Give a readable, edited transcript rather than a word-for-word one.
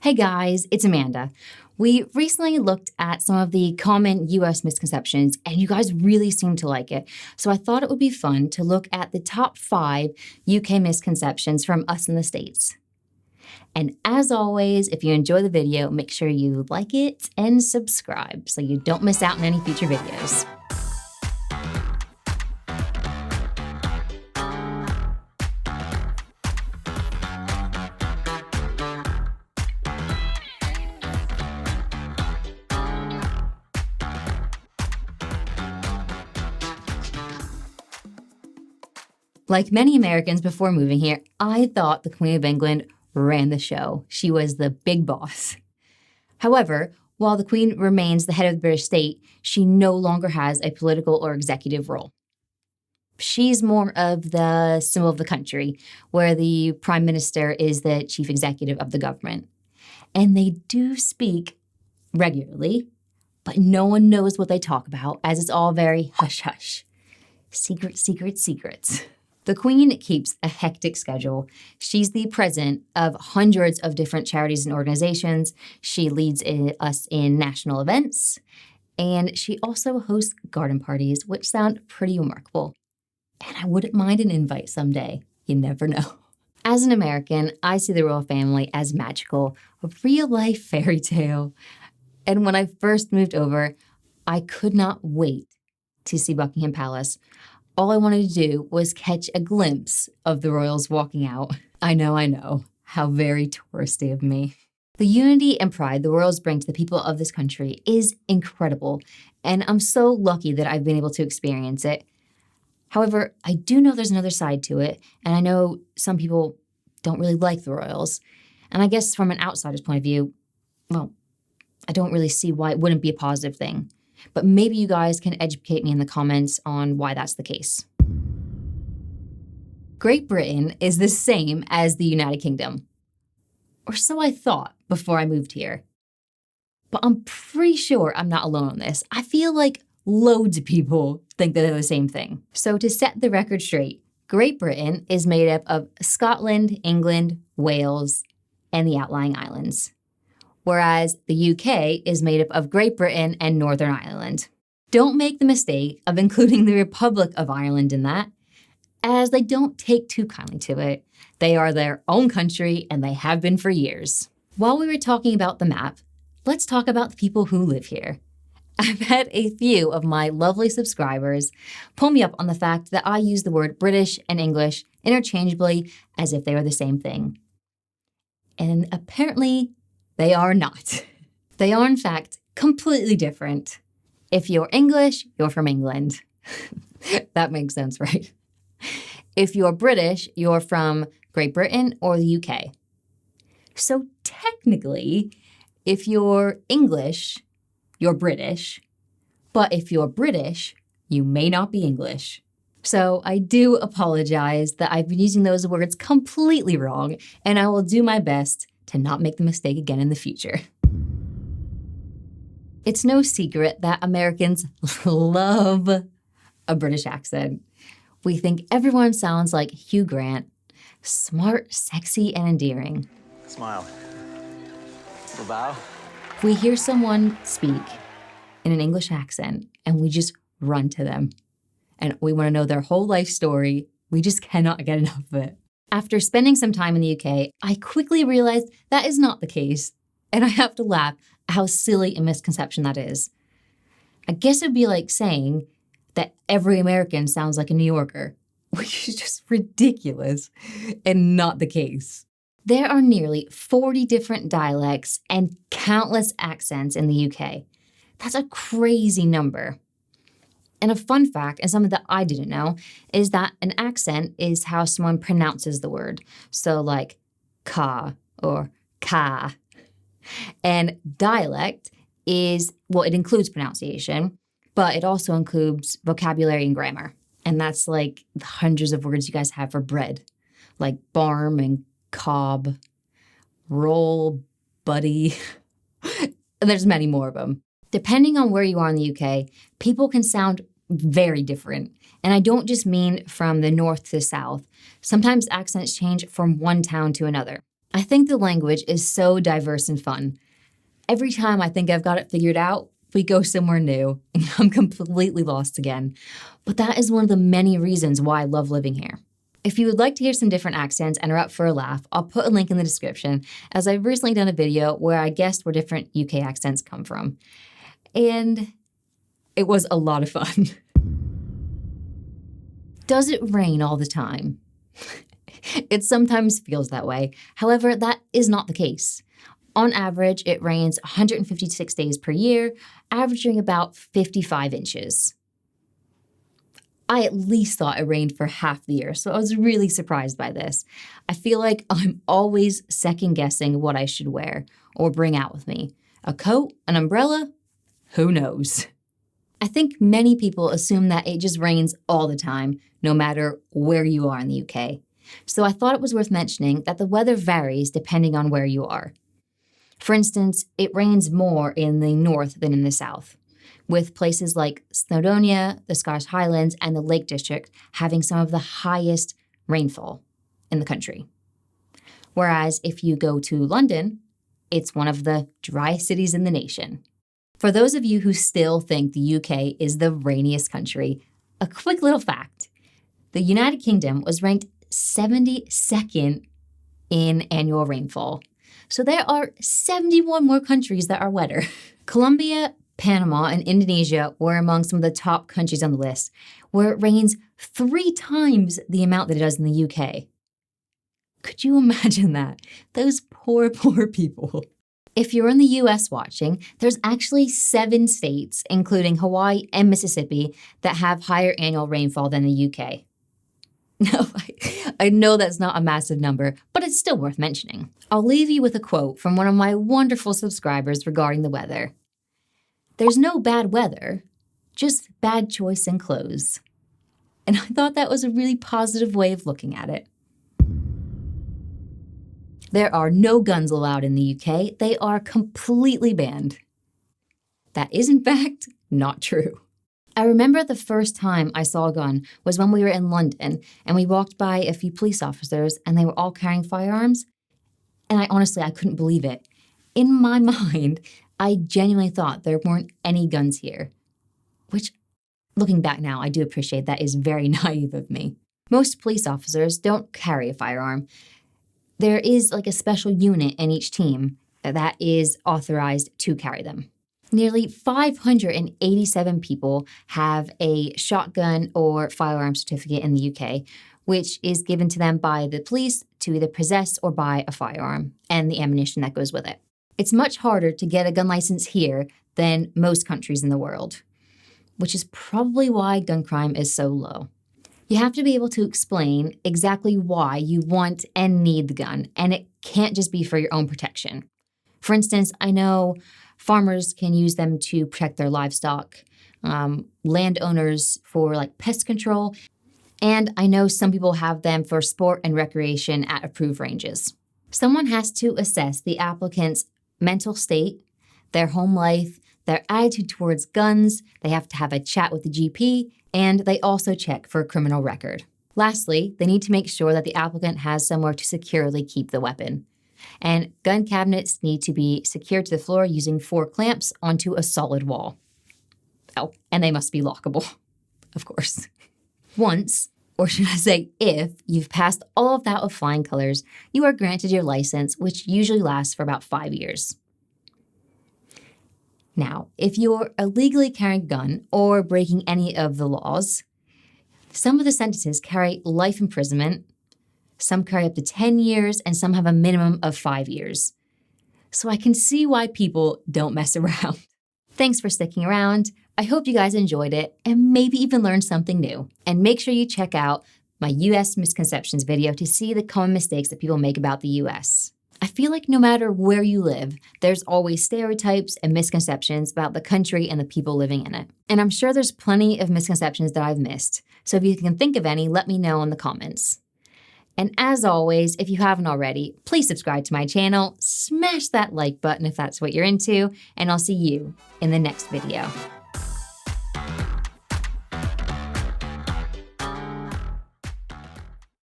Hey guys, it's Amanda. We recently looked at some of the common US misconceptions, and you guys really seemed to like it. So I thought it would be fun to look at the top 5 UK misconceptions from us in the States. And as always, if you enjoy the video, make sure you like it and subscribe so you don't miss out on any future videos. Like many Americans before moving here, I thought the Queen of England ran the show. She was the big boss. However, while the Queen remains the head of the British state, she no longer has a political or executive role. She's more of the symbol of the country, where the Prime Minister is the chief executive of the government. And they do speak regularly, but no one knows what they talk about, as it's all very hush-hush. Secret, secret, secrets. The Queen keeps a hectic schedule. She's the president of hundreds of different charities and organizations. She leads us in national events. And she also hosts garden parties, which sound pretty remarkable. And I wouldn't mind an invite someday. You never know. As an American, I see the royal family as magical, a real-life fairy tale. And when I first moved over, I could not wait to see Buckingham Palace. All I wanted to do was catch a glimpse of the royals walking out. I know. How very touristy of me. The unity and pride the royals bring to the people of this country is incredible, and I'm so lucky that I've been able to experience it. However, I do know there's another side to it, and I know some people don't really like the royals. And I guess from an outsider's point of view, well, I don't really see why it wouldn't be a positive thing. But maybe you guys can educate me in the comments on why that's the case. Great Britain is the same as the United Kingdom. Or so I thought before I moved here. But I'm pretty sure I'm not alone on this. I feel like loads of people think that they're the same thing. So to set the record straight, Great Britain is made up of Scotland, England, Wales, and the outlying islands. Whereas the UK is made up of Great Britain and Northern Ireland. Don't make the mistake of including the Republic of Ireland in that, as they don't take too kindly to it. They are their own country, and they have been for years. While we were talking about the map, let's talk about the people who live here. I've had a few of my lovely subscribers pull me up on the fact that I use the word British and English interchangeably as if they were the same thing. And apparently, they are not. They are, in fact, completely different. If you're English, you're from England. That makes sense, right? If you're British, you're from Great Britain or the UK. So technically, if you're English, you're British. But if you're British, you may not be English. So I do apologize that I've been using those words completely wrong, and I will do my best to not make the mistake again in the future. It's no secret that Americans love a British accent. We think everyone sounds like Hugh Grant, smart, sexy, and endearing. Smile. A bow. We hear someone speak in an English accent, and we just run to them. And we want to know their whole life story. We just cannot get enough of it. After spending some time in the UK, I quickly realized that is not the case. And I have to laugh at how silly a misconception that is. I guess it would be like saying that every American sounds like a New Yorker, which is just ridiculous and not the case. There are nearly 40 different dialects and countless accents in the UK. That's a crazy number. And a fun fact, and something that I didn't know, is that an accent is how someone pronounces the word. So like ka or ka. And dialect is, well, it includes pronunciation, but it also includes vocabulary and grammar. And that's like the hundreds of words you guys have for bread, like barm and cob, roll, buddy. And there's many more of them. Depending on where you are in the UK, people can sound very different. And I don't just mean from the north to the south. Sometimes accents change from one town to another. I think the language is so diverse and fun. Every time I think I've got it figured out, we go somewhere new and I'm completely lost again. But that is one of the many reasons why I love living here. If you would like to hear some different accents and are up for a laugh, I'll put a link in the description, as I've recently done a video where I guessed where different UK accents come from. And it was a lot of fun. Does it rain all the time? It sometimes feels that way. However, that is not the case. On average, it rains 156 days per year, averaging about 55 inches. I at least thought it rained for half the year, so I was really surprised by this. I feel like I'm always second-guessing what I should wear or bring out with me. A coat? An umbrella? Who knows? I think many people assume that it just rains all the time, no matter where you are in the UK. So I thought it was worth mentioning that the weather varies depending on where you are. For instance, it rains more in the north than in the south, with places like Snowdonia, the Scottish Highlands, and the Lake District having some of the highest rainfall in the country. Whereas if you go to London, it's one of the driest cities in the nation. For those of you who still think the UK is the rainiest country, a quick little fact. The United Kingdom was ranked 72nd in annual rainfall. So there are 71 more countries that are wetter. Colombia, Panama, and Indonesia were among some of the top countries on the list, where it rains 3 times the amount that it does in the UK. Could you imagine that? Those poor, poor people. If you're in the US watching, there's actually 7 states, including Hawaii and Mississippi, that have higher annual rainfall than the UK. No, I know that's not a massive number, but it's still worth mentioning. I'll leave you with a quote from one of my wonderful subscribers regarding the weather. There's no bad weather, just bad choice in clothes. And I thought that was a really positive way of looking at it. There are no guns allowed in the UK. They are completely banned. That is, in fact, not true. I remember the first time I saw a gun was when we were in London and we walked by a few police officers and they were all carrying firearms. And I couldn't believe it. In my mind, I genuinely thought there weren't any guns here, which, looking back now, I do appreciate that is very naive of me. Most police officers don't carry a firearm. There is like a special unit in each team that is authorized to carry them. Nearly 587 people have a shotgun or firearm certificate in the UK, which is given to them by the police to either possess or buy a firearm and the ammunition that goes with it. It's much harder to get a gun license here than most countries in the world, which is probably why gun crime is so low. You have to be able to explain exactly why you want and need the gun, and it can't just be for your own protection. For instance, I know farmers can use them to protect their livestock, landowners for like pest control, and I know some people have them for sport and recreation at approved ranges. Someone has to assess the applicant's mental state, their home life, their attitude towards guns, they have to have a chat with the GP, and they also check for a criminal record. Lastly, they need to make sure that the applicant has somewhere to securely keep the weapon. And gun cabinets need to be secured to the floor using 4 clamps onto a solid wall. Oh, and they must be lockable, of course. Once, or should I say if, you've passed all of that with flying colors, you are granted your license, which usually lasts for about 5 years. Now, if you're illegally carrying a gun or breaking any of the laws, some of the sentences carry life imprisonment, some carry up to 10 years, and some have a minimum of 5 years. So I can see why people don't mess around. Thanks for sticking around. I hope you guys enjoyed it and maybe even learned something new. And make sure you check out my US misconceptions video to see the common mistakes that people make about the US. I feel like no matter where you live, there's always stereotypes and misconceptions about the country and the people living in it. And I'm sure there's plenty of misconceptions that I've missed. So if you can think of any, let me know in the comments. And as always, if you haven't already, please subscribe to my channel, smash that like button if that's what you're into, and I'll see you in the next video.